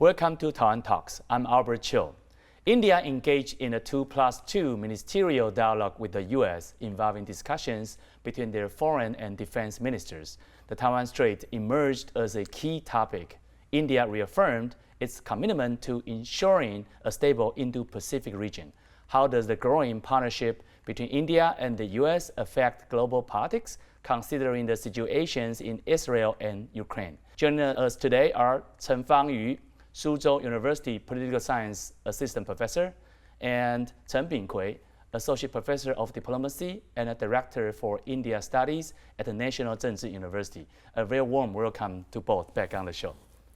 Welcome to Taiwan Talks. I'm Albert Chiu. India engaged in a 2+2 ministerial dialogue with the U.S. involving discussions between their foreign and defense ministers. The Taiwan Strait emerged as a key topic. India reaffirmed its commitment to ensuring a stable Indo-Pacific region. How does the growing partnership between India and the U.S. affect global politics, considering the situations in Israel and Ukraine? Joining us today are Chen Fang-yu, Soochow University Political Science Assistant Professor, and Chen Ping-kuei, Associate Professor of Diplomacy and a Director for India Studies at the National Chengchi University. A very warm welcome to both back on the show.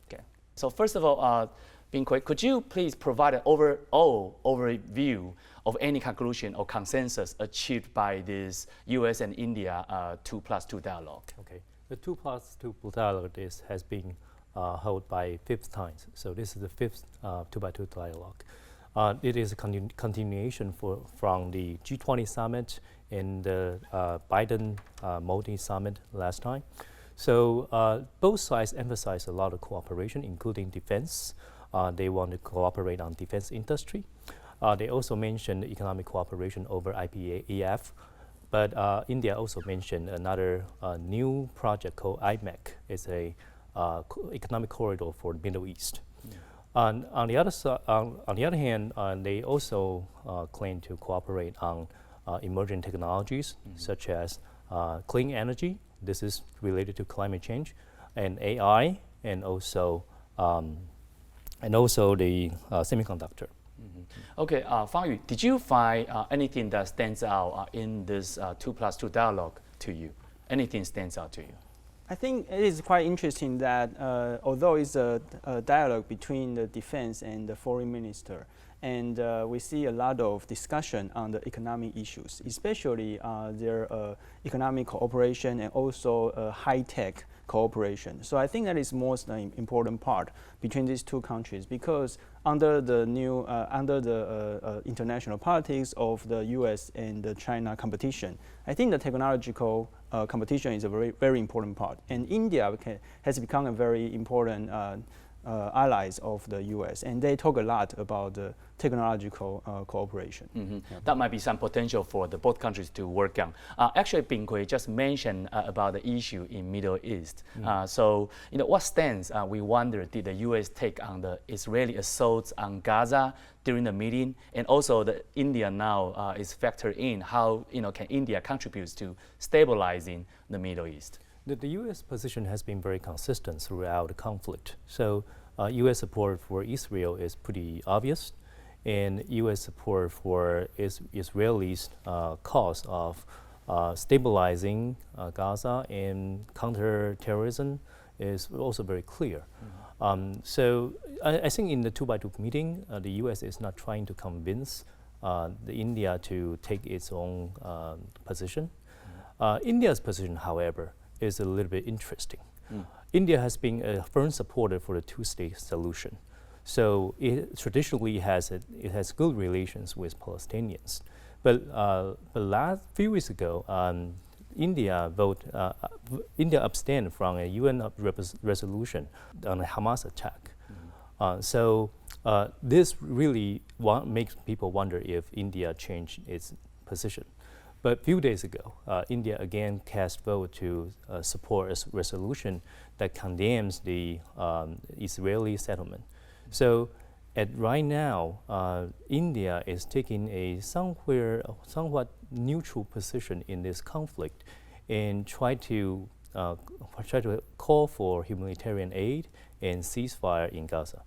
Okay. So first of all, Ping-kuei, could you please provide an overview of any conclusion or consensus achieved by this U.S. and India 2+2 dialogue? Okay, the 2+2 dialogue has been held by fifth times. So this is the fifth 2x2 dialogue. It is a continuation from the G20 summit and the Biden-Modi summit last time. So both sides emphasize a lot of cooperation, including defense. They want to cooperate on defense industry. They also mentioned economic cooperation over IPEF. But India also mentioned another new project called IMEC. It's a economic corridor for the Middle East. On the other hand, they also claim to cooperate on emerging technologies such as clean energy. This is related to climate change, and AI, and also the semiconductor. Okay, Fang-yu, did you find anything that stands out in this 2+2 dialogue to you? Anything stands out to you? I think it is quite interesting that although it's a dialogue between the defense and the foreign minister, and we see a lot of discussion on the economic issues, especially their economic cooperation and also high-tech cooperation. So I think that is most important part between these two countries, because under the new international politics of the U.S. and the China competition, I think the technological competition is a very important part. And India has become a very important allies of the U.S. and they talk a lot about the technological cooperation. Yeah. That might be some potential for the both countries to work on. Actually, Ping-kuei just mentioned about the issue in Middle East. So, what stance we wonder did the U.S. take on the Israeli assaults on Gaza during the meeting, and also the India now is factored in. How can India contribute to stabilizing the Middle East? The U.S. position has been very consistent throughout the conflict. So U.S. support for Israel is pretty obvious, and U.S. support for Israelis' cause of stabilizing Gaza and counter-terrorism is also very clear. So I think in the 2x2 meeting, the U.S. is not trying to convince the India to take its own position. India's position, however, is a little bit interesting. India has been a firm supporter for the two-state solution. So it traditionally has good relations with Palestinians. But last few weeks ago, India abstained from a UN resolution on a Hamas attack. So this really makes people wonder if India changed its position. But a few days ago, India again cast vote to support a resolution that condemns the Israeli settlement. So right now, India is taking a somewhat neutral position in this conflict and try to call for humanitarian aid and ceasefire in Gaza.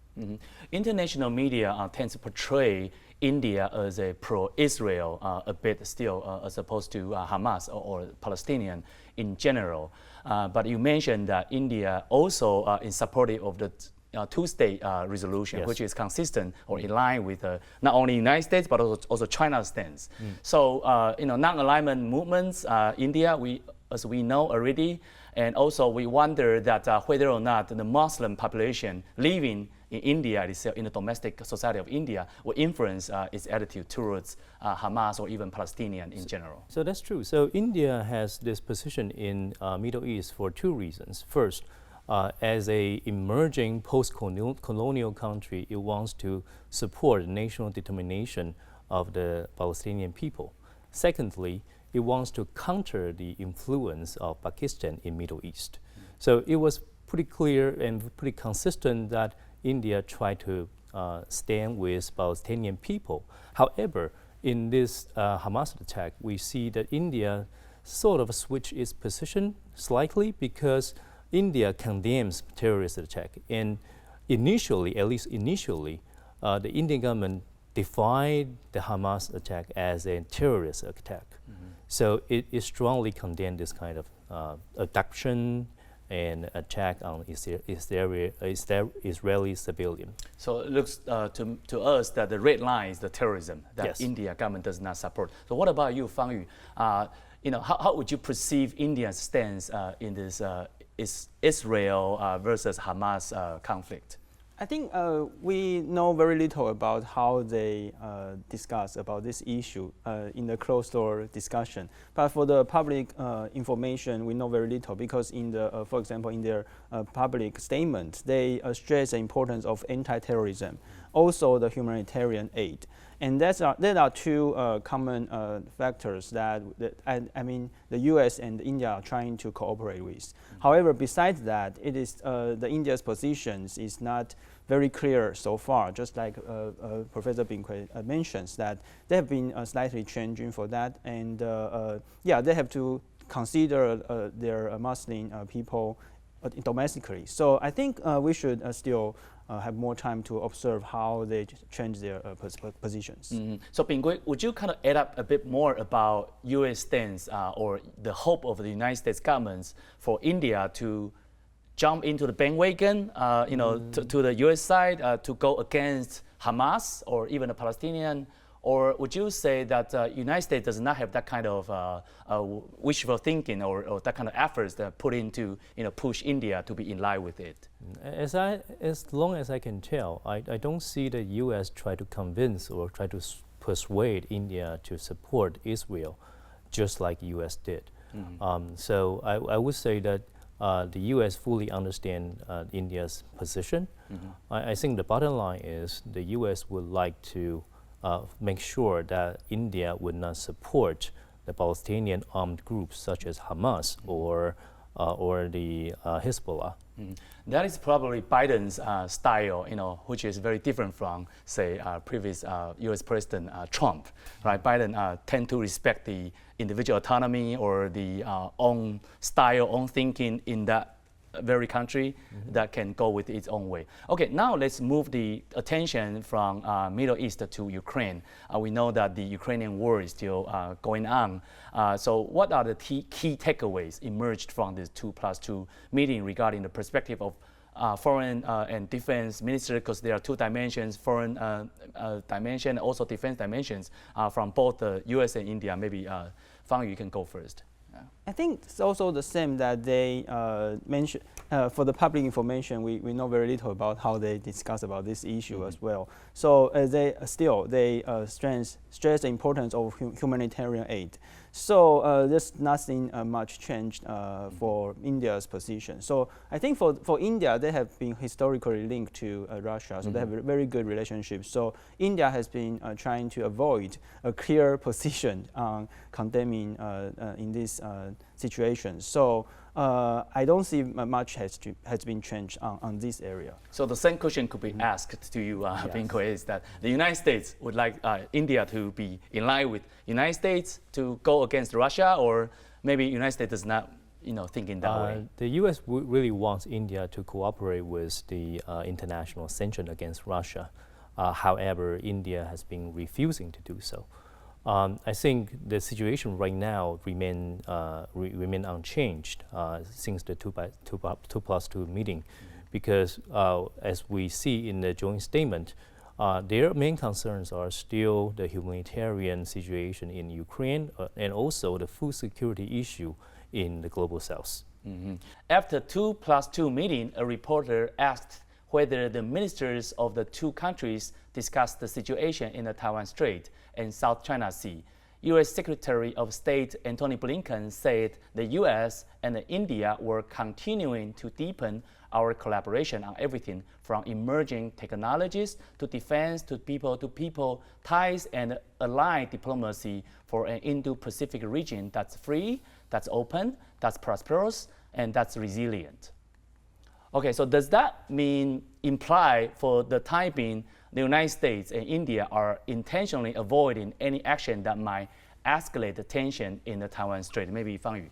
International media tends to portray India as a pro-Israel a bit still, as opposed to Hamas or Palestinian in general. But you mentioned that India also is supportive of the two-state resolution, which is consistent or in line with not only the United States but also China's stance. So non-alignment movements, India, as we know already, and also we wonder that whether or not the Muslim population living in India itself, in the domestic society of India, will influence its attitude towards Hamas or even Palestinian in general. So that's true. So India has this position in Middle East for two reasons. First, as a emerging post-colonial country, it wants to support national determination of the Palestinian people. Secondly, it wants to counter the influence of Pakistan in Middle East. So it was pretty clear and pretty consistent that India tried to stand with Palestinian people. However, in this Hamas attack, we see that India sort of switched its position slightly because India condemns terrorist attack. And initially, at least initially, the Indian government defined the Hamas attack as a terrorist attack. So it strongly condemned this kind of abduction and attack on Israeli civilian. So it looks to us that the red line is the terrorism that Yes. India government does not support. So what about you, Fang-yu? How would you perceive India's stance in this Israel versus Hamas conflict? I think we know very little about how they discuss about this issue in the closed-door discussion. But for the public information, we know very little because in the, for example, in their public statement, they stress the importance of anti-terrorism, also the humanitarian aid. And there are two common factors that the U.S. and India are trying to cooperate with. However, besides that, it is the India's positions is not very clear so far. Just like Professor Ping-kuei mentions, that they have been slightly changing for that, and they have to consider their Muslim people domestically. So I think we should still have more time to observe how they change their positions. So Ping-kuei, would you kind of add up a bit more about U.S. stance or the hope of the United States governments for India to jump into the bandwagon, to the U.S. side to go against Hamas or even the Palestinian? Or would you say that United States does not have that kind of wishful thinking or that kind of efforts that put into push India to be in line with it? As long as I can tell, I don't see the U.S. try to convince or try to persuade India to support Israel, just like U.S. did. So I would say that the U.S. fully understands India's position. I think the bottom line is the U.S. would like to make sure that India would not support the Palestinian armed groups such as Hamas or the Hezbollah. That is probably Biden's style, which is very different from, say, previous U.S. President Trump. Right? Biden tend to respect the individual autonomy or the own style, own thinking in that very country that can go with its own way. Okay, now let's move the attention from Middle East to Ukraine. We know that the Ukrainian war is still going on. So what are the key takeaways emerged from this 2+2 meeting regarding the perspective of foreign and defense ministry, because there are two dimensions, foreign dimension, also defense dimensions from both the US and India. Maybe Fang-yu, you can go first. I think it's also the same that they mentioned for the public information. We know very little about how they discuss about this issue as well. So they stress the importance of humanitarian aid. So there's nothing much changed for India's position. So I think for India, they have been historically linked to Russia, so they have a very good relationship. So India has been trying to avoid a clear position on condemning in this situation. So I don't see much has been changed on this area. So the same question could be asked to you, Ping-kuei, is that the United States would like India to be in line with United States to go against Russia, or maybe United States does not, think in that way? The U.S. really wants India to cooperate with the international sanction against Russia. However, India has been refusing to do so. I think the situation right now remain unchanged since the 2+2 meeting, because as we see in the joint statement, their main concerns are still the humanitarian situation in Ukraine and also the food security issue in the global south. After 2+2 meeting, a reporter asked whether the ministers of the two countries discussed the situation in the Taiwan Strait and South China Sea. U.S. Secretary of State Antony Blinken said the U.S. and India were continuing to deepen our collaboration on everything from emerging technologies to defense to people ties and allied diplomacy for an Indo-Pacific region that's free, that's open, that's prosperous, and that's resilient. Okay, so does that imply for the time being, the United States and India are intentionally avoiding any action that might escalate the tension in the Taiwan Strait? Maybe Fang-yu.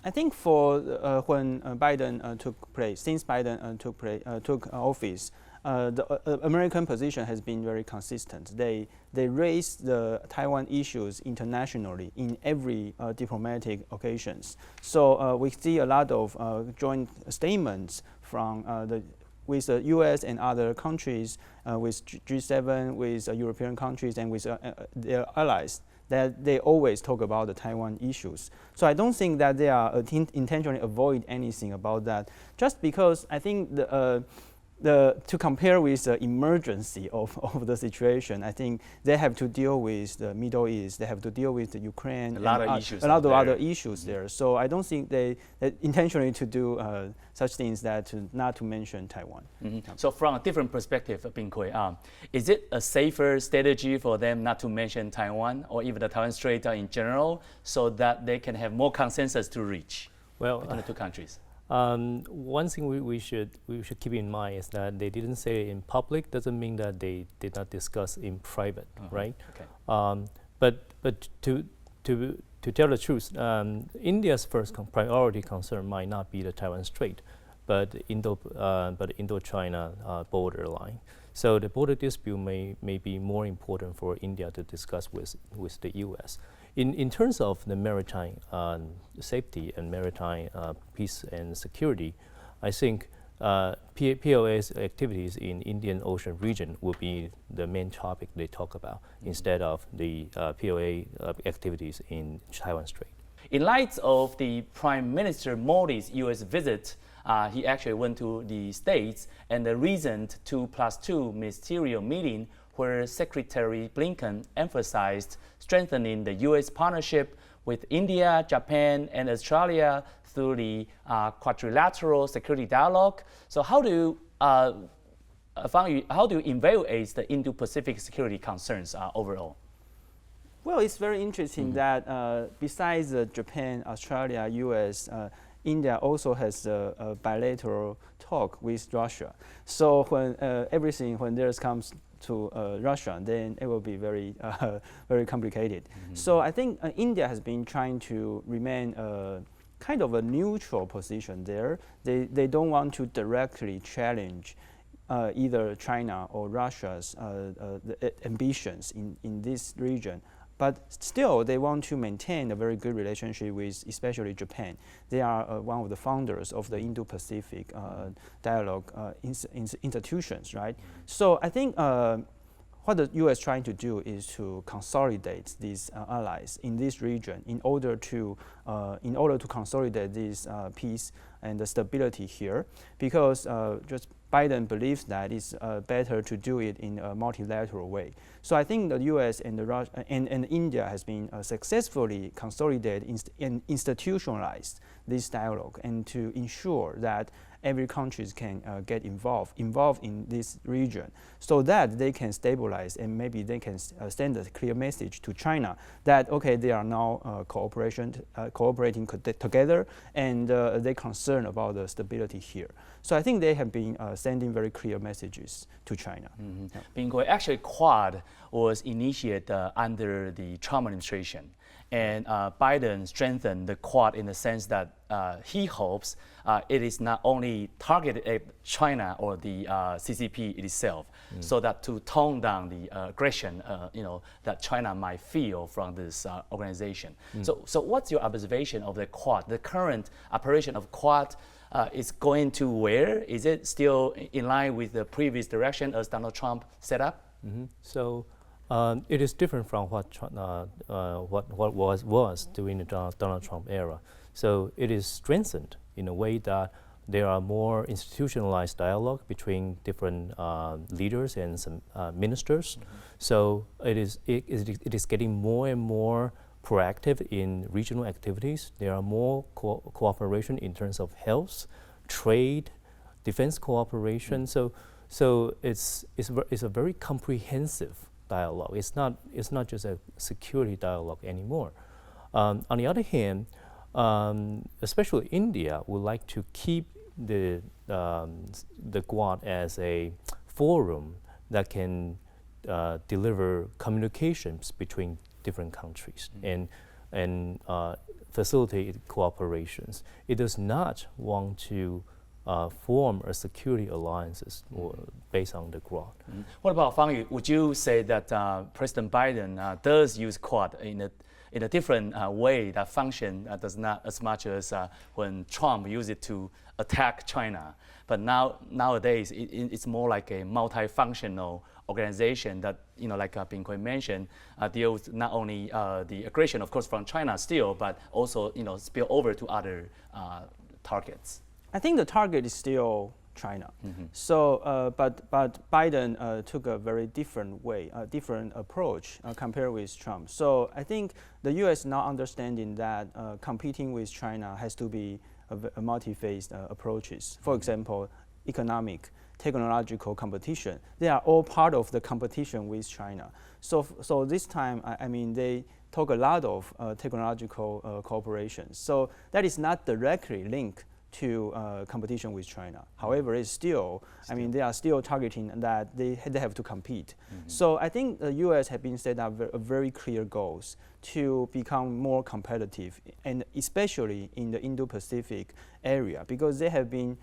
I think for when Biden since Biden took office, the American position has been very consistent. They raise the Taiwan issues internationally in every diplomatic occasions. So we see a lot of joint statements from with the U.S. and other countries, with G7, with European countries, and with their allies, that they always talk about the Taiwan issues. So I don't think that they are intentionally avoid anything about that. Just because I think to compare with the emergency of the situation, I think they have to deal with the Middle East, they have to deal with the Ukraine, a lot of issues other issues there. So I don't think they intentionally to do such things not to mention Taiwan. So from a different perspective, Ping-kuei, is it a safer strategy for them not to mention Taiwan or even the Taiwan Strait in general, so that they can have more consensus to reach between the two countries? One thing we should keep in mind is that they didn't say it in public doesn't mean that they did not discuss in private, right? Okay. But to tell the truth, India's first priority concern might not be the Taiwan Strait, but Indo-China borderline. So the border dispute may be more important for India to discuss with the U.S. In terms of the maritime safety and maritime peace and security, I think PLA's activities in Indian Ocean region will be the main topic they talk about instead of the PLA activities in Taiwan Strait. In light of the Prime Minister Modi's U.S. visit, he actually went to the States, and the recent 2+2 ministerial meeting where Secretary Blinken emphasized strengthening the U.S. partnership with India, Japan, and Australia through the quadrilateral security dialogue. So how do you evaluate the Indo-Pacific security concerns overall? Well, it's very interesting that besides Japan, Australia, U.S., India also has a bilateral talk with Russia. So when when there comes to Russia, then it will be very complicated. So I think India has been trying to remain kind of a neutral position there. They don't want to directly challenge either China or Russia's ambitions in this region. But still, they want to maintain a very good relationship with especially Japan. They are one of the founders of the Indo-Pacific dialogue institutions, right? So I think what the U.S. trying to do is to consolidate these allies in this region in order to consolidate this peace and the stability here, because just Biden believes that it's better to do it in a multilateral way. So I think the U.S. and and India has been successfully consolidated and institutionalized this dialogue, and to ensure that every country can get involved in this region, so that they can stabilize and maybe they can send a clear message to China that okay, they are now cooperating together, and they're concerned about the stability here. So I think they have been sending very clear messages to China. Ping-kuei, actually Quad was initiated under the Trump administration. And Biden strengthened the Quad in the sense that he hopes it is not only targeted at China or the CCP itself, so that to tone down the aggression that China might feel from this organization. So what's your observation of the Quad? The current operation of Quad is going to where? Is it still in line with the previous direction as Donald Trump set up? So it is different from what was during the Donald Trump era. So it is strengthened in a way that there are more institutionalized dialogue between different leaders and some ministers. So it is getting more and more proactive in regional activities. There are more cooperation in terms of health, trade, defense cooperation. So it's a very comprehensive dialogue. It's not just a security dialogue anymore. On the other hand, especially India would like to keep the Quad as a forum that can deliver communications between different countries and facilitate cooperations. It does not want to form a security alliances based on the Quad. What about Fang-yu? Would you say that President Biden does use Quad in a different way that function does not as much as when Trump used it to attack China, but nowadays it's more like a multifunctional organization that, like Ping-kuei mentioned, deals not only the aggression, of course, from China still, but also spill over to other targets. I think the target is still China. So, but Biden took a very different way, a different approach compared with Trump. So I think the U.S. now understanding that competing with China has to be a multi-phased approaches. For example, economic, technological competition. They are all part of the competition with China. So this time, I mean, they talk a lot of technological cooperation. So that is not directly linked to competition with China. However, it's still, I mean, they are still targeting that they have to compete. So I think the U.S. have been set up very clear goals to become more competitive, and especially in the Indo-Pacific area, because they have been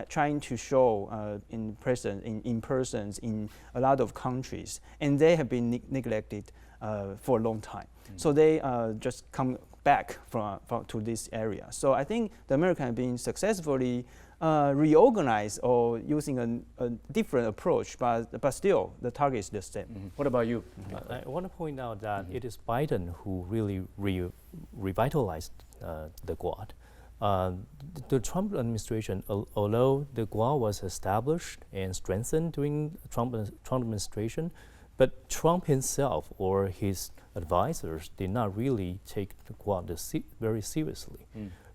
trying to show in person in a lot of countries, and they have been neglected for a long time. So they just come back to this area. So I think the Americans have been successfully reorganized or using a different approach, but still the target is the same. What about you? I want to point out that it is Biden who really revitalized the Quad. The Trump administration, although the Quad was established and strengthened during Trump administration, but Trump himself or his advisors did not really take the Quad very seriously.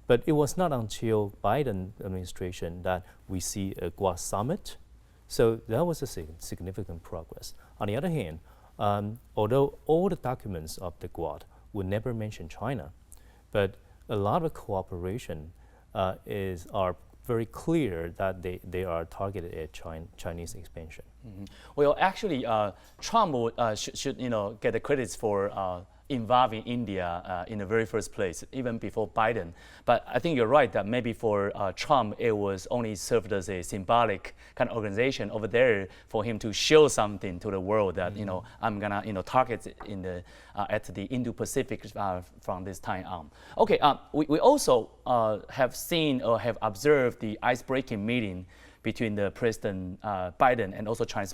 But it was not until Biden administration that we see a Quad summit. So that was a significant progress. On the other hand, although all the documents of the Quad would never mention China, but a lot of cooperation are very clear that they are targeted at Chinese expansion. Well, actually, Trump should get the credits for involving India in the very first place, even before Biden. But I think you're right that maybe for Trump, it was only served as a symbolic kind of organization over there for him to show something to the world that I'm gonna target in the at the Indo-Pacific from this time on. Okay, we also have seen or have observed the icebreaking meeting between the President Biden and also Chinese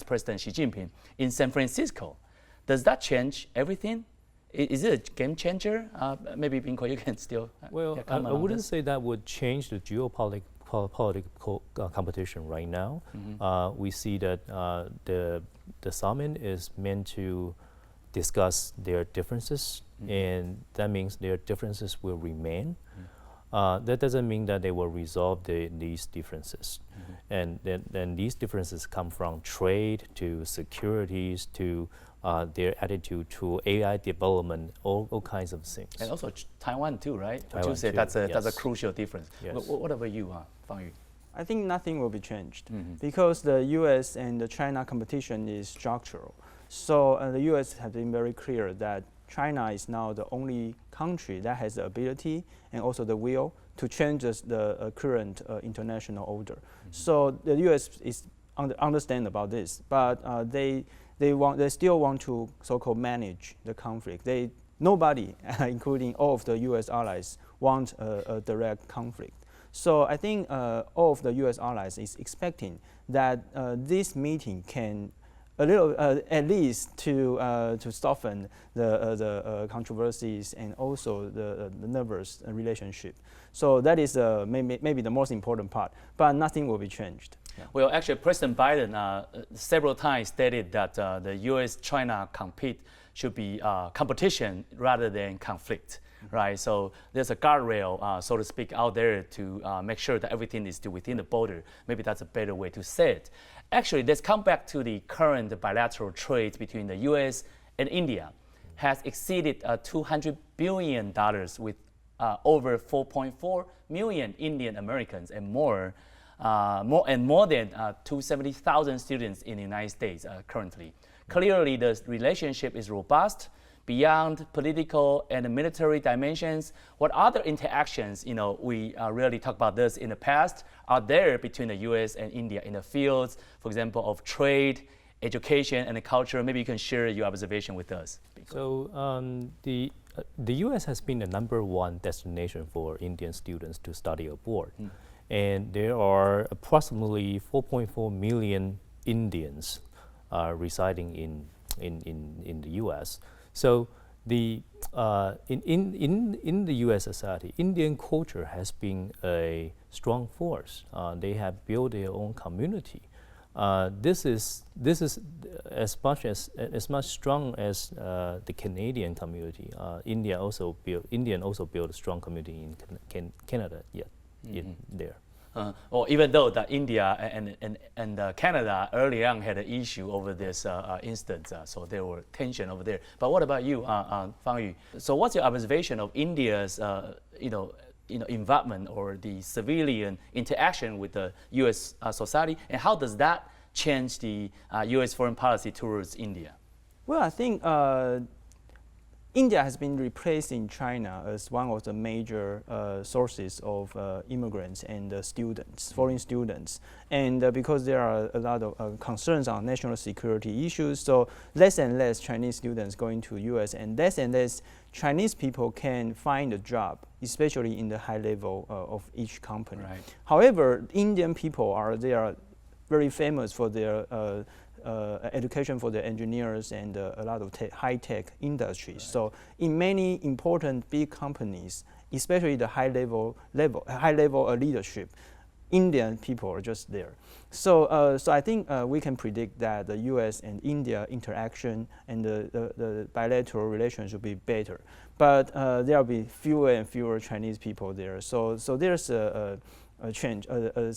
President Xi Jinping in San Francisco. Does that change everything? Is it a game changer? Maybe Ping-kuei, you can still comment on this. I wouldn't say that would change the geopolitical competition right now. We see that the summit is meant to discuss their differences, and that means their differences will remain. That doesn't mean that they will resolve these differences. And then these differences come from trade to securities to their attitude to AI development, all kinds of things. And also Taiwan too, right? Taiwan Would you say too, that's a yes. crucial difference? Yes. What about you, Fang-yu? I think nothing will be changed because the U.S. and the China competition is structural. So the U.S. has been very clear that China is now the only country that has the ability and also the will to change the current international order. So the U.S. is understand about this, but they still want to so-called manage the conflict. Nobody, including all of the U.S. allies, want a direct conflict. So I think all of the U.S. allies is expecting that this meeting can at least to soften the controversies and also the nervous relationship. So that is maybe the most important part, but nothing will be changed. Yeah. Well, actually, President Biden several times stated that the U.S.-China compete should be competition rather than conflict. right? So there's a guardrail, so to speak, out there to make sure that everything is still within the border. Maybe that's a better way to say it. Actually, let's come back to the current bilateral trade between the U.S. and India. Has exceeded $200 billion with over 4.4 million Indian Americans and more than 270,000 students in the United States currently. Clearly, the relationship is robust beyond political and military dimensions. What other interactions, we really talked about this in the past, are there between the U.S. and India in the fields, for example, of trade, education, and culture? Maybe you can share your observation with us. So the U.S. has been the #1 destination for Indian students to study abroad. And there are approximately 4.4 million Indians residing in the U.S. So in the U.S. society, Indian culture has been a strong force. They have built their own community. This is as much strong as the Canadian community. Indian also built a strong community in Canada in there. Or even though that India and Canada early on had an issue over this instance, so there were tension over there. But what about you, Fang-yu? So what's your observation of India's involvement or the civilian interaction with the U.S. Society, and how does that change the U.S. foreign policy towards India? Well, I think India has been replacing China as one of the major sources of immigrants and students, foreign students. And because there are a lot of concerns on national security issues, so less and less Chinese students going to US, and less Chinese people can find a job, especially in the high level of each company. Right. However, Indian people are very famous for their education for the engineers and a lot of high-tech industries. Right. So in many important big companies, especially the high-level leadership, Indian people are just there. So I think we can predict that the U.S. and India interaction and the bilateral relations will be better. But there will be fewer and fewer Chinese people there. So there's a change, a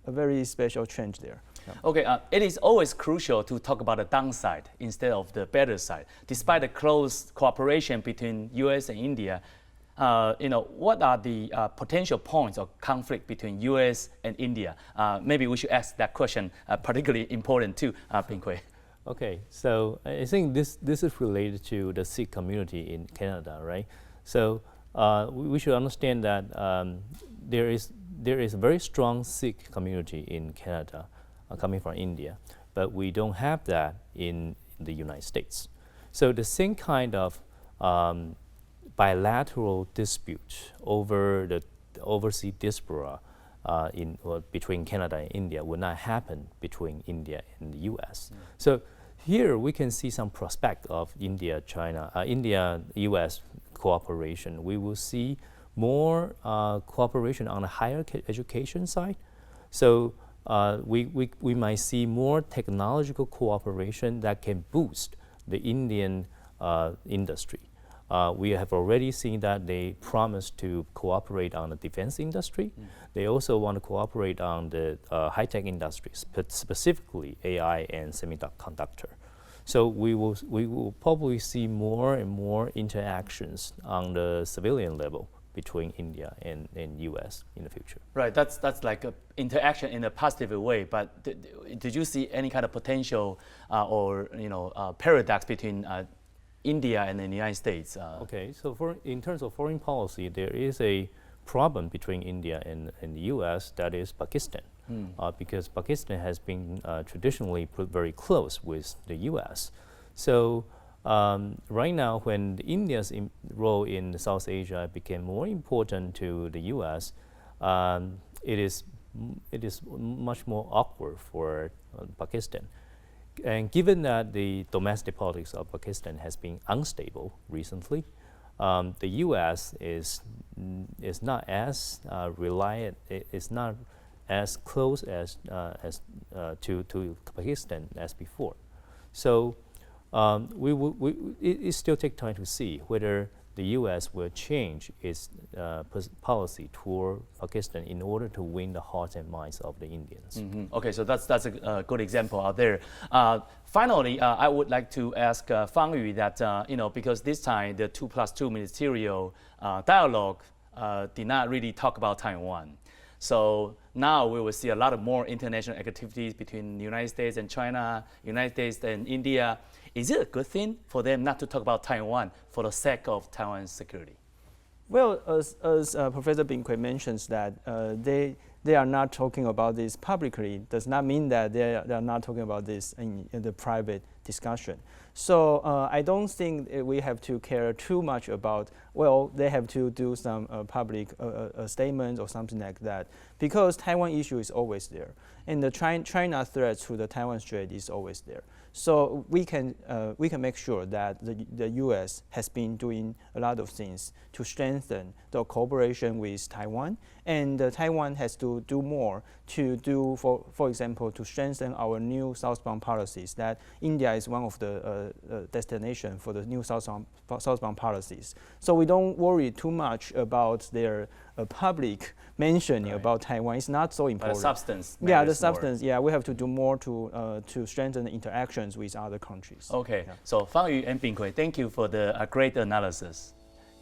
very special change there. Yeah. Okay, it is always crucial to talk about the downside instead of the better side. Despite the close cooperation between U.S. and India, what are the potential points of conflict between U.S. and India? Maybe we should ask that question, particularly important too, Ping-kuei. Okay, so I think this is related to the Sikh community in Canada, right? So we should understand that there is a very strong Sikh community in Canada coming from India, but we don't have that in the United States. So the same kind of bilateral dispute over the overseas diaspora between Canada and India would not happen between India and the U.S. So here we can see some prospect of India-U.S. cooperation. We will see more cooperation on the higher education side. So we might see more technological cooperation that can boost the Indian industry. We have already seen that they promise to cooperate on the defense industry. They also want to cooperate on the high-tech industries, but specifically AI and semiconductor. So we will probably see more and more interactions on the civilian level between India and U.S. in the future. Right, that's like an interaction in a positive way. But did you see any kind of potential or paradox between India and the United States? Okay, so in terms of foreign policy, there is a problem between India and the U.S. that is Pakistan, because Pakistan has been traditionally put very close with the U.S. So right now, when India's role in South Asia became more important to the U.S., it is much more awkward for Pakistan. And given that the domestic politics of Pakistan has been unstable recently, the U.S. is not as reliant, is not as close as to Pakistan as before. So it still takes time to see whether the U.S. will change its policy toward Pakistan in order to win the hearts and minds of the Indians. Okay, so that's a good example out there. Finally, I would like to ask Fang-yu that, because this time the 2+2 ministerial dialogue did not really talk about Taiwan. So now we will see a lot of more international activities between the United States and China, United States and India. Is it a good thing for them not to talk about Taiwan for the sake of Taiwan's security? Well, as Professor Ping-kuei mentions that they are not talking about this publicly, does not mean that they are not talking about this in the private discussion. So I don't think we have to care too much about, well, they have to do some public statements or something like that, because Taiwan issue is always there. And the China threat to the Taiwan Strait is always there. So we can make sure that the U.S. has been doing a lot of things to strengthen the cooperation with Taiwan, and Taiwan has to do more to do, for example, to strengthen our new southbound policies. That India is one of the destination for the new southbound policies. So we don't worry too much about their public mentioning about Taiwan. It's not so important. But the substance. Yeah, the substance. More. Yeah, we have to do more to strengthen the interactions with other countries. Okay, yeah. So Fang-yu and Ping-kuei, thank you for the great analysis.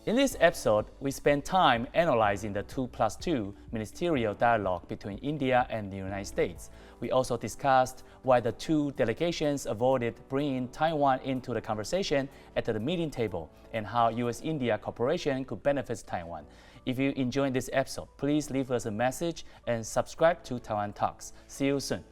In this episode, we spent time analyzing the 2+2 ministerial dialogue between India and the United States. We also discussed why the two delegations avoided bringing Taiwan into the conversation at the meeting table and how U.S.-India cooperation could benefit Taiwan. If you enjoyed this episode, please leave us a message and subscribe to Taiwan Talks. See you soon.